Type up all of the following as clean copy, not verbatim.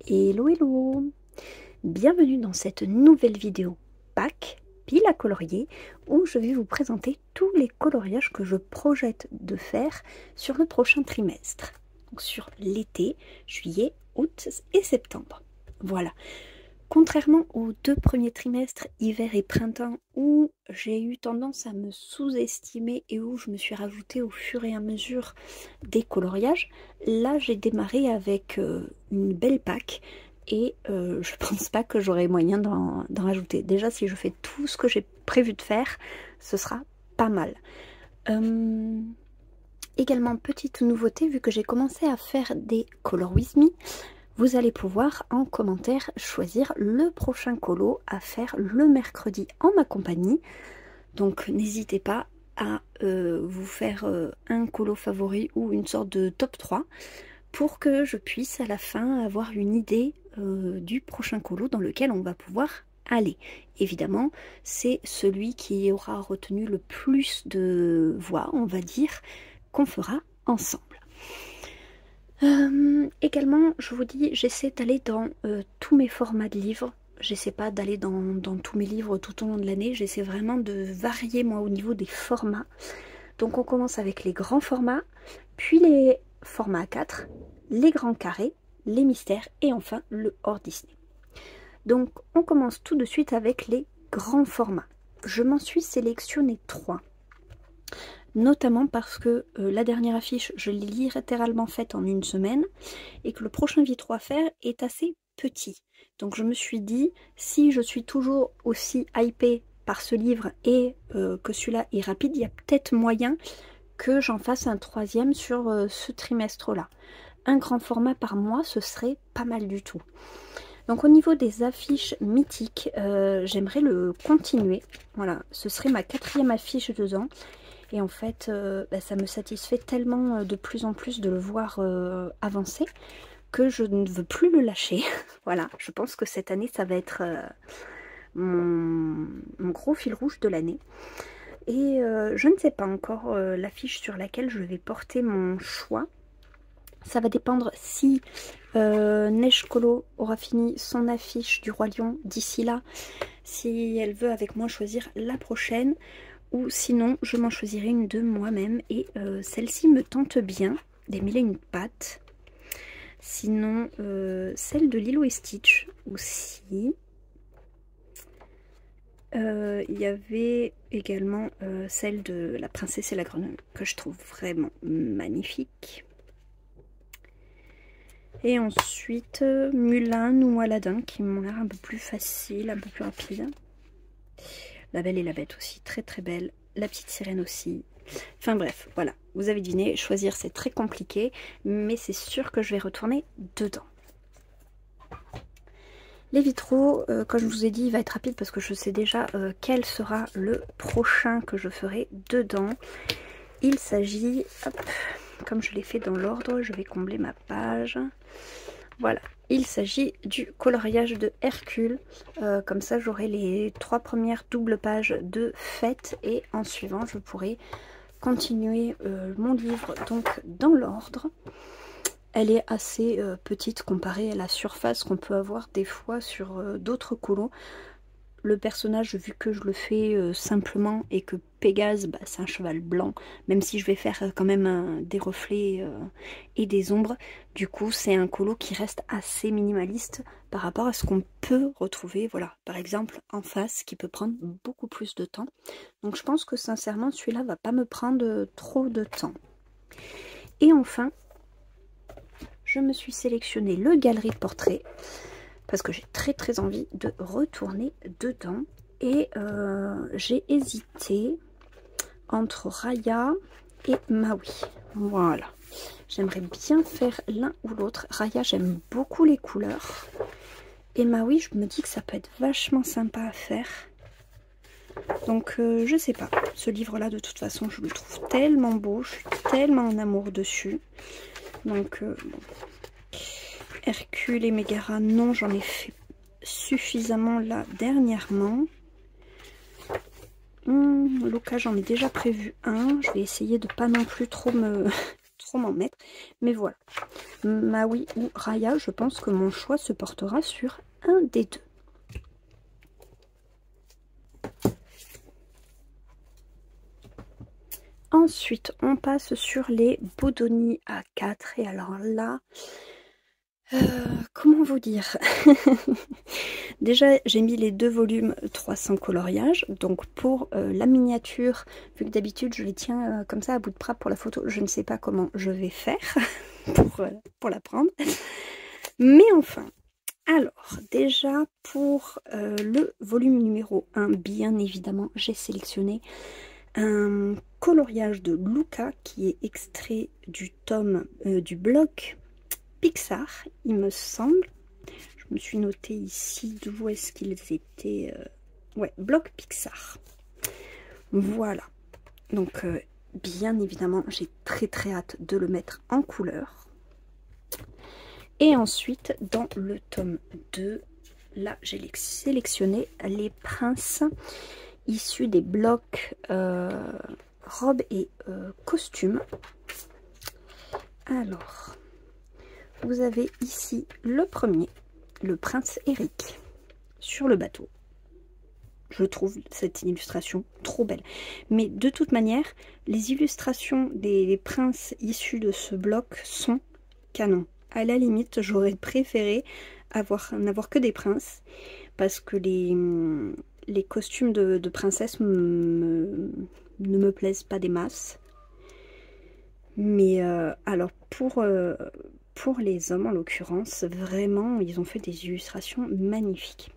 Hello hello! Bienvenue dans cette nouvelle vidéo Pâques, pile à colorier, où je vais vous présenter tous les coloriages que je projette de faire sur le prochain trimestre. Donc sur l'été, juillet, août et septembre. Voilà. Contrairement aux deux premiers trimestres, hiver et printemps, où j'ai eu tendance à me sous-estimer et où je me suis rajouté au fur et à mesure des coloriages, là j'ai démarré avec une belle pack et je pense pas que j'aurai moyen d'en rajouter. Déjà, si je fais tout ce que j'ai prévu de faire, ce sera pas mal. Également, petite nouveauté, vu que j'ai commencé à faire des Color With Me, vous allez pouvoir en commentaire choisir le prochain colo à faire le mercredi en ma compagnie. Donc n'hésitez pas à vous faire un colo favori ou une sorte de top 3 pour que je puisse à la fin avoir une idée du prochain colo dans lequel on va pouvoir aller. Évidemment, c'est celui qui aura retenu le plus de voix, on va dire, qu'on fera ensemble. Également, je vous dis, j'essaie d'aller dans tous mes formats de livres. J'essaie pas d'aller dans tous mes livres tout au long de l'année. J'essaie vraiment de varier moi au niveau des formats. Donc on commence avec les grands formats, puis les formats A4, les grands carrés, les mystères et enfin le hors Disney. Donc on commence tout de suite avec les grands formats. Je m'en suis sélectionné 3. Notamment parce que la dernière affiche, je l'ai littéralement faite en une semaine et que le prochain vitro à faire est assez petit. Donc je me suis dit, si je suis toujours aussi hypée par ce livre et que celui-là est rapide, il y a peut-être moyen que j'en fasse un troisième sur ce trimestre-là. Un grand format par mois, ce serait pas mal du tout. Donc au niveau des affiches mythiques, j'aimerais le continuer. Voilà, ce serait ma 4e affiche dedans. Et en fait, ça me satisfait tellement de plus en plus de le voir avancer que je ne veux plus le lâcher. Voilà, je pense que cette année, ça va être mon gros fil rouge de l'année. Et je ne sais pas encore l'affiche sur laquelle je vais porter mon choix. Ça va dépendre si Neige Colo aura fini son affiche du Roi Lion d'ici là, si elle veut avec moi choisir la prochaine, ou sinon je m'en choisirai une de moi-même et celle-ci me tente bien d'émêler une patte. Sinon celle de Lilo et Stitch aussi. Il y avait également celle de La Princesse et la Grenouille que je trouve vraiment magnifique. Et ensuite Mulan ou Aladdin qui m'ont l'air un peu plus facile, un peu plus rapide. La Belle et la Bête aussi, très très belle. La Petite Sirène aussi. Enfin bref, voilà. Vous avez deviné, choisir c'est très compliqué, mais c'est sûr que je vais retourner dedans. Les vitraux, comme je vous ai dit, il va être rapide parce que je sais déjà quel sera le prochain que je ferai dedans. Il s'agit, comme je l'ai fait dans l'ordre, je vais combler ma page. Voilà, il s'agit du coloriage de Hercule. Comme ça, j'aurai les 3 premières doubles pages de fête et en suivant, je pourrai continuer mon livre donc dans l'ordre. Elle est assez petite comparée à la surface qu'on peut avoir des fois sur d'autres colos. Le personnage, vu que je le fais simplement et que Pégase, c'est un cheval blanc, même si je vais faire quand même des reflets et des ombres, du coup c'est un colo qui reste assez minimaliste par rapport à ce qu'on peut retrouver, voilà, par exemple en face, qui peut prendre beaucoup plus de temps. Donc je pense que sincèrement celui-là va pas me prendre trop de temps. Et enfin, je me suis sélectionné le galerie de portraits parce que j'ai très envie de retourner dedans et j'ai hésité entre Raya et Maui. Voilà, j'aimerais bien faire l'un ou l'autre. Raya, j'aime beaucoup les couleurs et Maui, je me dis que ça peut être vachement sympa à faire. Donc je sais pas, ce livre là de toute façon je le trouve tellement beau, je suis tellement en amour dessus. Donc bon. Hercule et Mégara, non, j'en ai fait suffisamment là dernièrement. Luca, j'en ai déjà prévu un. Je vais essayer de pas non plus trop m'en mettre. Mais voilà. Maui ou Raya, je pense que mon choix se portera sur un des deux. Ensuite, on passe sur les Bodoni A4. Et alors là, comment vous dire? Déjà, j'ai mis les deux volumes 300 coloriages. Donc pour la miniature, vu que d'habitude je les tiens comme ça à bout de bras pour la photo, je ne sais pas comment je vais faire pour la prendre. Mais enfin, alors déjà pour le volume numéro 1, bien évidemment, j'ai sélectionné un coloriage de Luca qui est extrait du tome du blog Pixar, il me semble. Je me suis noté ici d'où est-ce qu'ils étaient. Ouais, blog Pixar. Voilà. Donc, bien évidemment, j'ai très hâte de le mettre en couleur. Et ensuite, dans le tome 2, là, j'ai sélectionné les princes issus des blocs robes et costumes. Alors, vous avez ici le premier, le prince Eric, sur le bateau. Je trouve cette illustration trop belle. Mais de toute manière, les illustrations des princes issus de ce bloc sont canon. À la limite, j'aurais préféré n'avoir que des princes, parce que les costumes de princesse ne me plaisent pas des masses. Mais alors pour les hommes en l'occurrence, vraiment ils ont fait des illustrations magnifiques.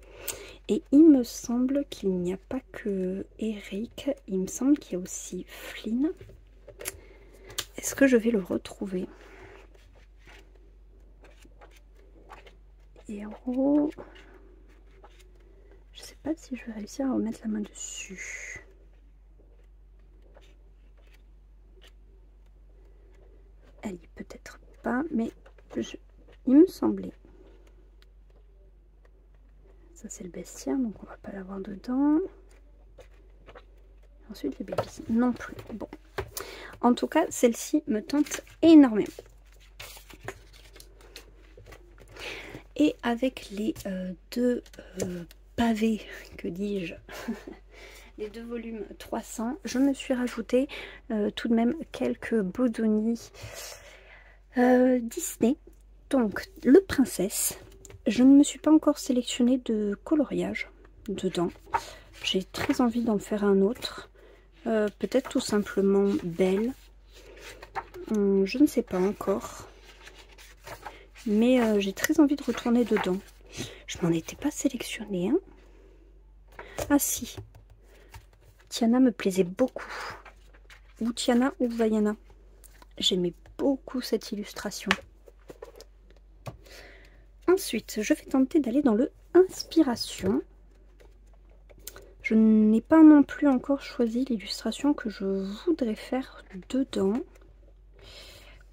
Et il me semble qu'il n'y a pas que Eric, il me semble qu'il y a aussi Flynn. Est-ce que je vais le retrouver? Héros. Je sais pas si je vais réussir à remettre la main dessus. Elle y peut-être pas, mais il me semblait. Ça c'est le bestiaire, donc on va pas l'avoir dedans. Ensuite les bébés non plus. Bon, en tout cas celle-ci me tente énormément. Et avec les deux pavés, que dis-je, les deux volumes 300, je me suis rajouté tout de même quelques Bodoni Disney. Donc le princesse, je ne me suis pas encore sélectionné de coloriage dedans. J'ai très envie d'en faire un autre. Peut-être tout simplement Belle. Je ne sais pas encore. Mais j'ai très envie de retourner dedans. Je m'en étais pas sélectionné, hein. Ah si. Tiana me plaisait beaucoup. Ou Tiana ou Vaiana. J'aimais beaucoup cette illustration. Ensuite, je vais tenter d'aller dans le Inspiration. Je n'ai pas non plus encore choisi l'illustration que je voudrais faire dedans.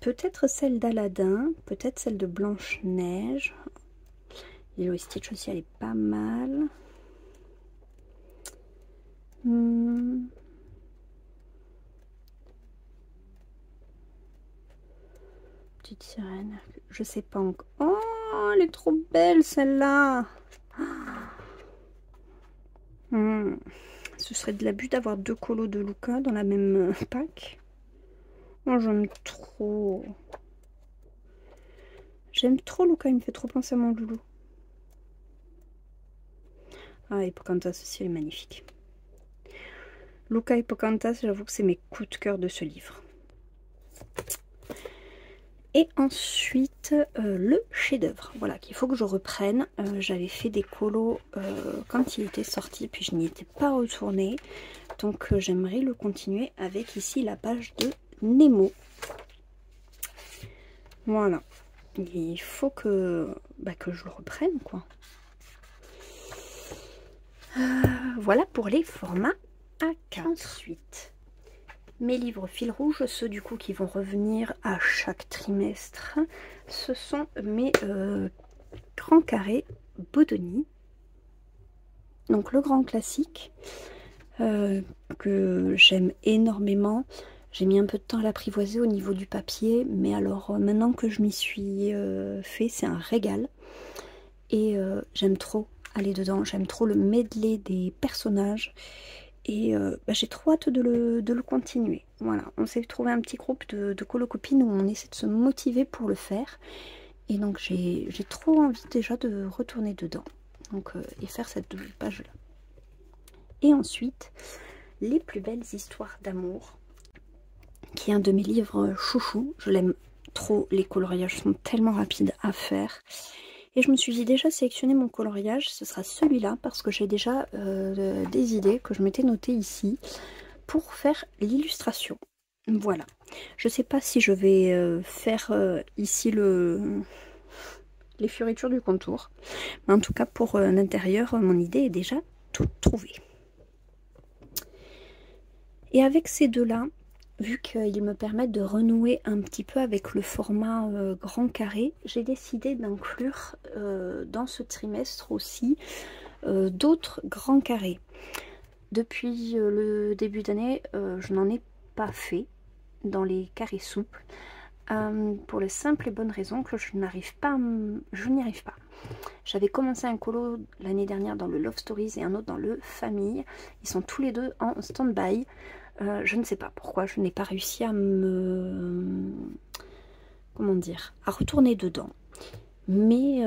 Peut-être celle d'Aladin, peut-être celle de Blanche-Neige. Lilo et Stitch aussi, elle est pas mal. Petite sirène, je sais pas encore. Oh, elle est trop belle celle-là. Ce serait de l'abus d'avoir deux colos de Luca dans la même pack. Oh, j'aime trop. J'aime trop Luca, il me fait trop penser à mon loulou. Ah, et Pocahontas aussi, elle est magnifique. Luca et Pocahontas, j'avoue que c'est mes coups de cœur de ce livre. Et ensuite, le chef-d'œuvre, voilà, qu'il faut que je reprenne. J'avais fait des colos quand il était sorti, puis je n'y étais pas retournée. Donc j'aimerais le continuer avec ici la page de Nemo. Voilà. Il faut que je le reprenne, quoi. Voilà pour les formats A4. Ensuite, mes livres fil rouge, ceux du coup qui vont revenir à chaque trimestre, ce sont mes grands carrés Bodoni. Donc le grand classique que j'aime énormément. J'ai mis un peu de temps à l'apprivoiser au niveau du papier, mais alors maintenant que je m'y suis fait, c'est un régal. Et j'aime trop aller dedans, j'aime trop le medley des personnages. Et bah, j'ai trop hâte de le continuer. Voilà, on s'est trouvé un petit groupe de colo-copines où on essaie de se motiver pour le faire. Et donc j'ai trop envie déjà de retourner dedans. Donc, et faire cette page-là. Et ensuite, Les plus belles histoires d'amour, qui est un de mes livres chouchou. Je l'aime trop, les coloriages sont tellement rapides à faire. Et je me suis dit déjà sélectionner mon coloriage, ce sera celui-là parce que j'ai déjà des idées que je m'étais notées ici pour faire l'illustration. Voilà. Je sais pas si je vais faire ici les fioritures du contour. Mais en tout cas pour l'intérieur, mon idée est déjà toute trouvée. Et avec ces deux-là, vu qu'ils me permettent de renouer un petit peu avec le format grand carré, j'ai décidé d'inclure dans ce trimestre aussi d'autres grands carrés. Depuis le début d'année, je n'en ai pas fait dans les carrés souples, pour la simple et bonne raison que je n'y arrive pas. J'avais commencé un colo l'année dernière dans le Love Stories et un autre dans le Famille. Ils sont tous les deux en stand-by. Je ne sais pas pourquoi je n'ai pas réussi à me... comment dire, à retourner dedans. Mais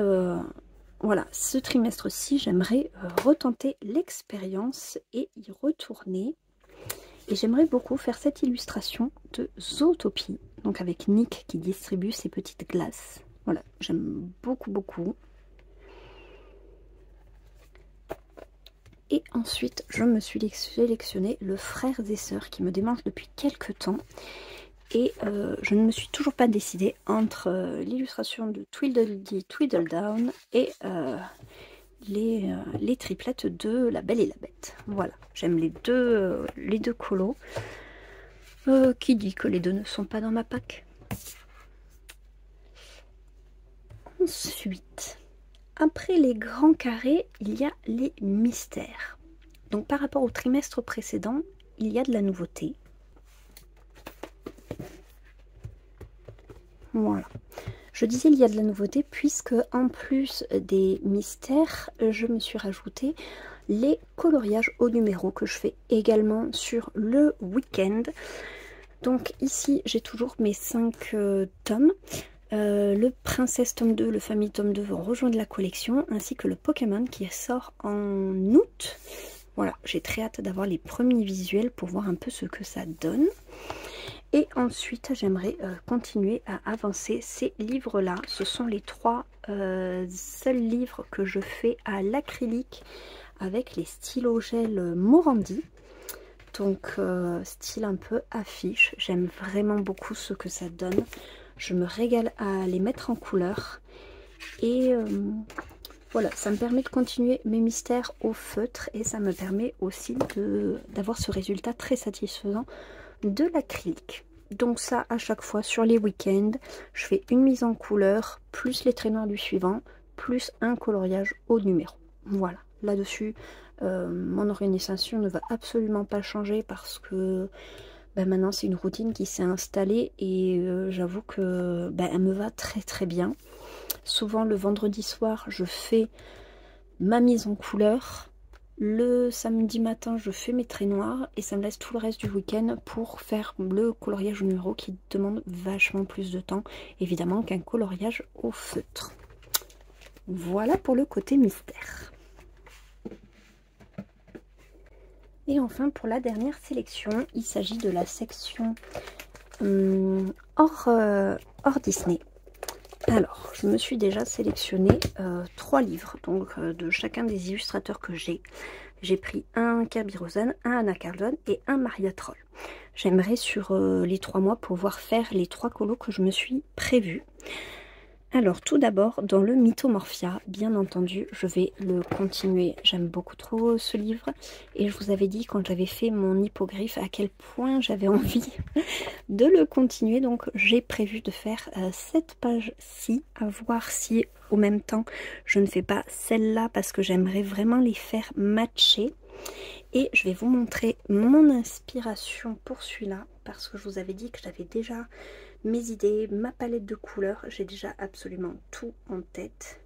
voilà, ce trimestre-ci, j'aimerais retenter l'expérience et y retourner. Et j'aimerais beaucoup faire cette illustration de Zootopie, donc avec Nick qui distribue ses petites glaces. Voilà, j'aime beaucoup, beaucoup. Et ensuite, je me suis sélectionné le Frères et Sœurs qui me démange depuis quelques temps. Et je ne me suis toujours pas décidée entre l'illustration de Tweedledee Tweedledown et les triplettes de La Belle et la Bête. Voilà, j'aime les deux colos. Qui dit que les deux ne sont pas dans ma pack? Ensuite, après les grands carrés, il y a les mystères. Donc par rapport au trimestre précédent, il y a de la nouveauté. Voilà. Je disais il y a de la nouveauté puisque en plus des mystères, je me suis rajouté les coloriages au numéro que je fais également sur le week-end. Donc ici j'ai toujours mes 5 tomes. Le Princesse tome 2, le Famille tome 2 vont rejoindre la collection, ainsi que le Pokémon qui sort en août. Voilà, j'ai très hâte d'avoir les premiers visuels pour voir un peu ce que ça donne. Et ensuite, j'aimerais continuer à avancer ces livres-là. Ce sont les 3 seuls livres que je fais à l'acrylique avec les stylos gel Morandi. Donc, style un peu affiche. J'aime vraiment beaucoup ce que ça donne. Je me régale à les mettre en couleur. Et voilà, ça me permet de continuer mes mystères au feutre. Et ça me permet aussi d'avoir ce résultat très satisfaisant de l'acrylique. Donc ça, à chaque fois sur les week-ends, je fais une mise en couleur, plus les traits noirs du suivant, plus un coloriage au numéro. Voilà, là-dessus, mon organisation ne va absolument pas changer parce que maintenant c'est une routine qui s'est installée et j'avoue que elle me va très très bien. Souvent le vendredi soir, je fais ma mise en couleur. Le samedi matin, je fais mes traits noirs et ça me laisse tout le reste du week-end pour faire le coloriage au numéro qui demande vachement plus de temps, évidemment, qu'un coloriage au feutre. Voilà pour le côté mystère. Et enfin, pour la dernière sélection, il s'agit de la section hors Disney. Alors, je me suis déjà sélectionné 3 livres, donc de chacun des illustrateurs que j'ai. J'ai pris un Kirby Rosen, un Anna Carlson et un Maria Troll. J'aimerais sur les 3 mois pouvoir faire les 3 colos que je me suis prévus. Alors tout d'abord, dans le Mythomorphia, bien entendu, je vais le continuer. J'aime beaucoup trop ce livre et je vous avais dit quand j'avais fait mon hippogriffe à quel point j'avais envie de le continuer. Donc j'ai prévu de faire cette page-ci, à voir si au même temps je ne fais pas celle-là parce que j'aimerais vraiment les faire matcher. Et je vais vous montrer mon inspiration pour celui-là. parce que je vous avais dit que j'avais déjà mes idées, ma palette de couleurs, j'ai déjà absolument tout en tête.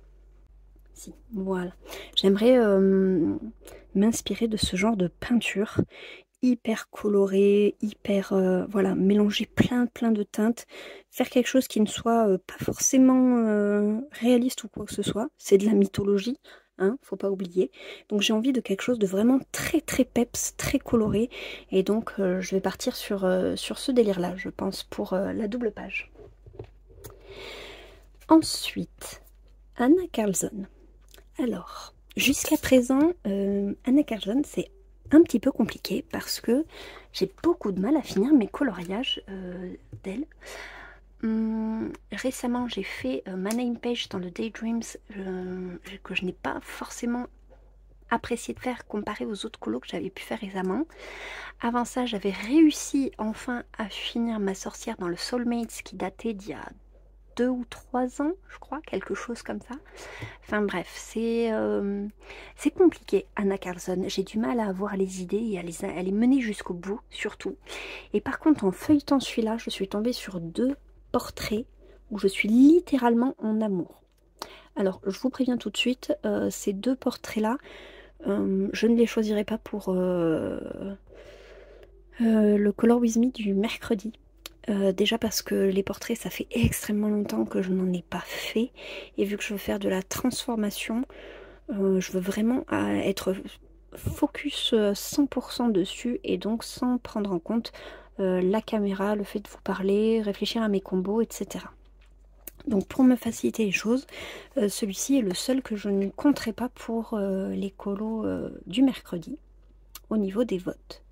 Si, voilà. J'aimerais m'inspirer de ce genre de peinture hyper colorée, hyper, voilà, mélanger plein de teintes, faire quelque chose qui ne soit pas forcément réaliste ou quoi que ce soit. C'est de la mythologie, hein, faut pas oublier. Donc j'ai envie de quelque chose de vraiment très peps, très coloré. Et donc je vais partir sur ce délire-là, je pense, pour la double page. Ensuite, Anna Carlson. Alors, jusqu'à présent, Anna Carlson, c'est un petit peu compliqué parce que j'ai beaucoup de mal à finir mes coloriages d'elle. Récemment, j'ai fait ma name page dans le Daydreams que je n'ai pas forcément apprécié de faire comparé aux autres colos que j'avais pu faire récemment. Avant ça, j'avais réussi enfin à finir ma sorcière dans le Soulmates qui datait d'il y a 2 ou 3 ans, je crois, quelque chose comme ça. Enfin bref, c'est compliqué, Anna Carlson. J'ai du mal à avoir les idées et à les mener jusqu'au bout, surtout. Et par contre, en feuilletant celui-là, je suis tombée sur 2 portraits où je suis littéralement en amour. Alors, je vous préviens tout de suite, ces 2 portraits-là, je ne les choisirai pas pour le Color With Me du mercredi. Déjà parce que les portraits, ça fait extrêmement longtemps que je n'en ai pas fait. Et vu que je veux faire de la transformation, je veux vraiment être focus 100% dessus. Et donc sans prendre en compte la caméra, le fait de vous parler, réfléchir à mes combos, etc. Donc pour me faciliter les choses, celui-ci est le seul que je ne compterai pas pour les colos du mercredi au niveau des votes.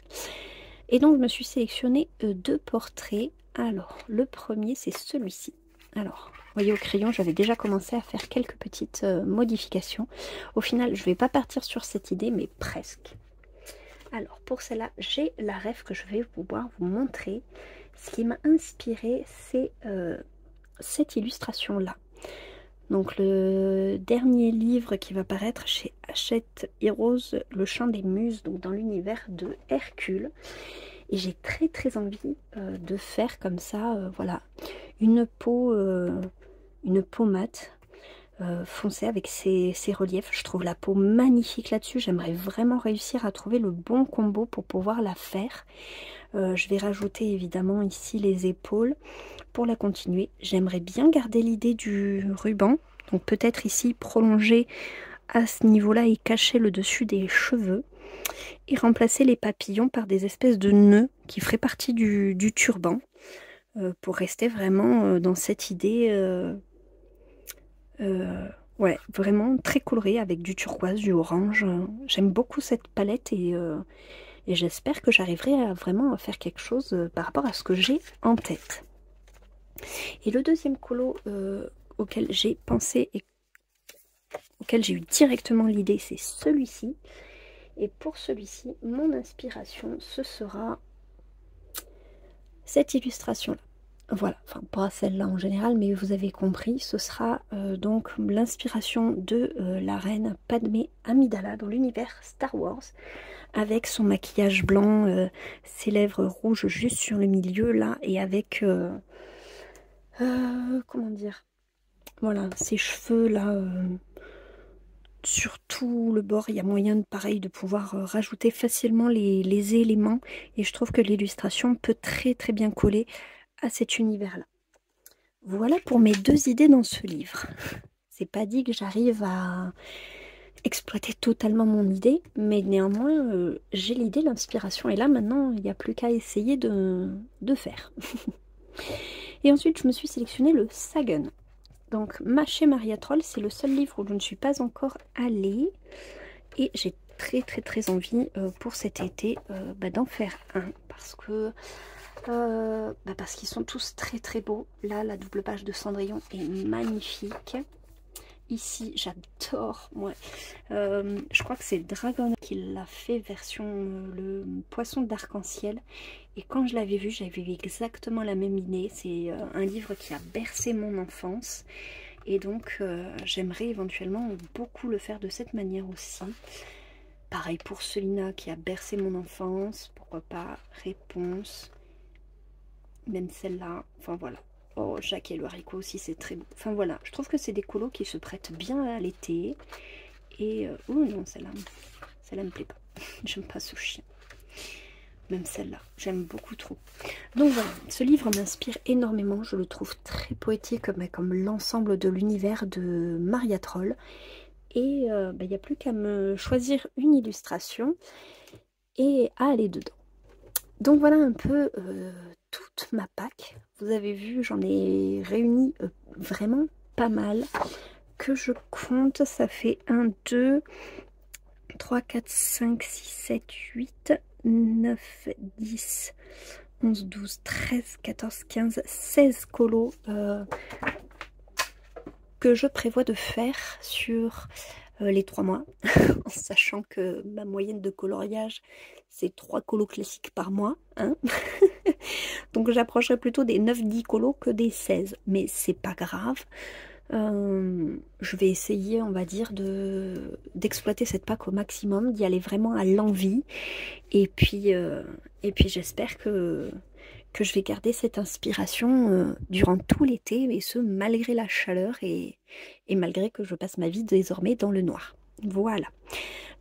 Et donc je me suis sélectionné 2 portraits. Alors le premier c'est celui-ci. Alors vous voyez, au crayon j'avais déjà commencé à faire quelques petites modifications. Au final je ne vais pas partir sur cette idée mais presque. Alors pour celle-là j'ai la rêve que je vais pouvoir vous montrer. Ce qui m'a inspiré c'est cette illustration là. Donc le dernier livre qui va paraître chez Hachette Heroes, le chant des muses, donc dans l'univers de Hercule. Et j'ai très envie de faire comme ça, voilà, une peau mate foncée avec ces reliefs. Je trouve la peau magnifique là-dessus. J'aimerais vraiment réussir à trouver le bon combo pour pouvoir la faire. Je vais rajouter évidemment ici les épaules pour la continuer. J'aimerais bien garder l'idée du ruban. Donc peut-être ici prolonger à ce niveau-là et cacher le dessus des cheveux. Et remplacer les papillons par des espèces de nœuds qui feraient partie du turban. Pour rester vraiment dans cette idée... ouais, vraiment très colorée avec du turquoise, du orange. J'aime beaucoup cette palette et j'espère que j'arriverai à vraiment faire quelque chose par rapport à ce que j'ai en tête. Et le deuxième colo auquel j'ai pensé et auquel j'ai eu directement l'idée, c'est celui-ci. Et pour celui-ci, mon inspiration, ce sera cette illustration-là. Voilà, enfin pas celle-là en général, mais vous avez compris, ce sera donc l'inspiration de la reine Padmé Amidala dans l'univers Star Wars, avec son maquillage blanc, ses lèvres rouges juste sur le milieu là, et avec, comment dire, voilà, ses cheveux là, sur tout le bord, il y a moyen de pareil de pouvoir rajouter facilement les éléments, et je trouve que l'illustration peut très bien coller à cet univers là. Voilà pour mes 2 idées dans ce livre. C'est pas dit que j'arrive à exploiter totalement mon idée, mais néanmoins j'ai l'idée, l'inspiration est là. Maintenant il n'y a plus qu'à essayer de faire. Et ensuite je me suis sélectionné le Sagan. Donc Maché Maria Troll, c'est le seul livre où je ne suis pas encore allée. Et j'ai très envie pour cet été d'en faire un. Parce que parce qu'ils sont tous très beaux. Là, la double page de Cendrillon est magnifique. Ici, j'adore. Ouais. Je crois que c'est Dragon qui l'a fait version le poisson d'arc-en-ciel. Et quand je l'avais vu, j'avais eu exactement la même idée. C'est un livre qui a bercé mon enfance. Et donc, j'aimerais éventuellement beaucoup le faire de cette manière aussi. Pareil pour Celina qui a bercé mon enfance. Pourquoi pas Réponse. même celle-là, enfin voilà. Oh, Jacques et le haricot aussi, c'est très beau. Enfin voilà, je trouve que c'est des colos qui se prêtent bien à l'été. Et, oh non, celle-là me plaît pas. J'aime pas ce chien. Même celle-là, j'aime beaucoup trop. Donc voilà, ce livre m'inspire énormément. Je le trouve très poétique, mais comme l'ensemble de l'univers de Maria Troll. Et il n'y a plus qu'à me choisir une illustration et à aller dedans. Donc voilà un peu toute ma pack. Vous avez vu, j'en ai réuni vraiment pas mal. Que je compte, ça fait 1, 2, 3, 4, 5, 6, 7, 8, 9, 10, 11, 12, 13, 14, 15, 16 colos que je prévois de faire sur les 3 mois, en sachant que ma moyenne de coloriage, c'est 3 colos classiques par mois. Hein. Donc j'approcherai plutôt des 9-10 colos que des 16, mais c'est pas grave. Je vais essayer, on va dire, d'exploiter cette pack au maximum, d'y aller vraiment à l'envie. Et puis j'espère que je vais garder cette inspiration durant tout l'été, et ce malgré la chaleur et malgré que je passe ma vie désormais dans le noir. Voilà.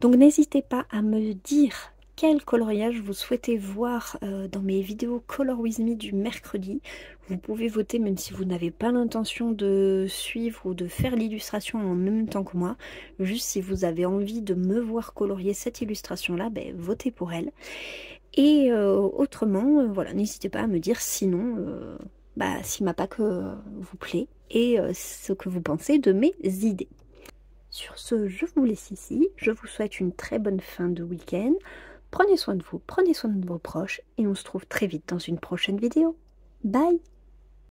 Donc n'hésitez pas à me dire quel coloriage vous souhaitez voir dans mes vidéos Color With Me du mercredi. Vous pouvez voter même si vous n'avez pas l'intention de suivre ou de faire l'illustration en même temps que moi. Juste si vous avez envie de me voir colorier cette illustration-là, ben, votez pour elle. Et autrement, voilà, n'hésitez pas à me dire sinon si ma pack vous plaît et ce que vous pensez de mes idées. Sur ce, je vous laisse ici. Je vous souhaite une très bonne fin de week-end. Prenez soin de vous, prenez soin de vos proches et on se trouve très vite dans une prochaine vidéo. Bye!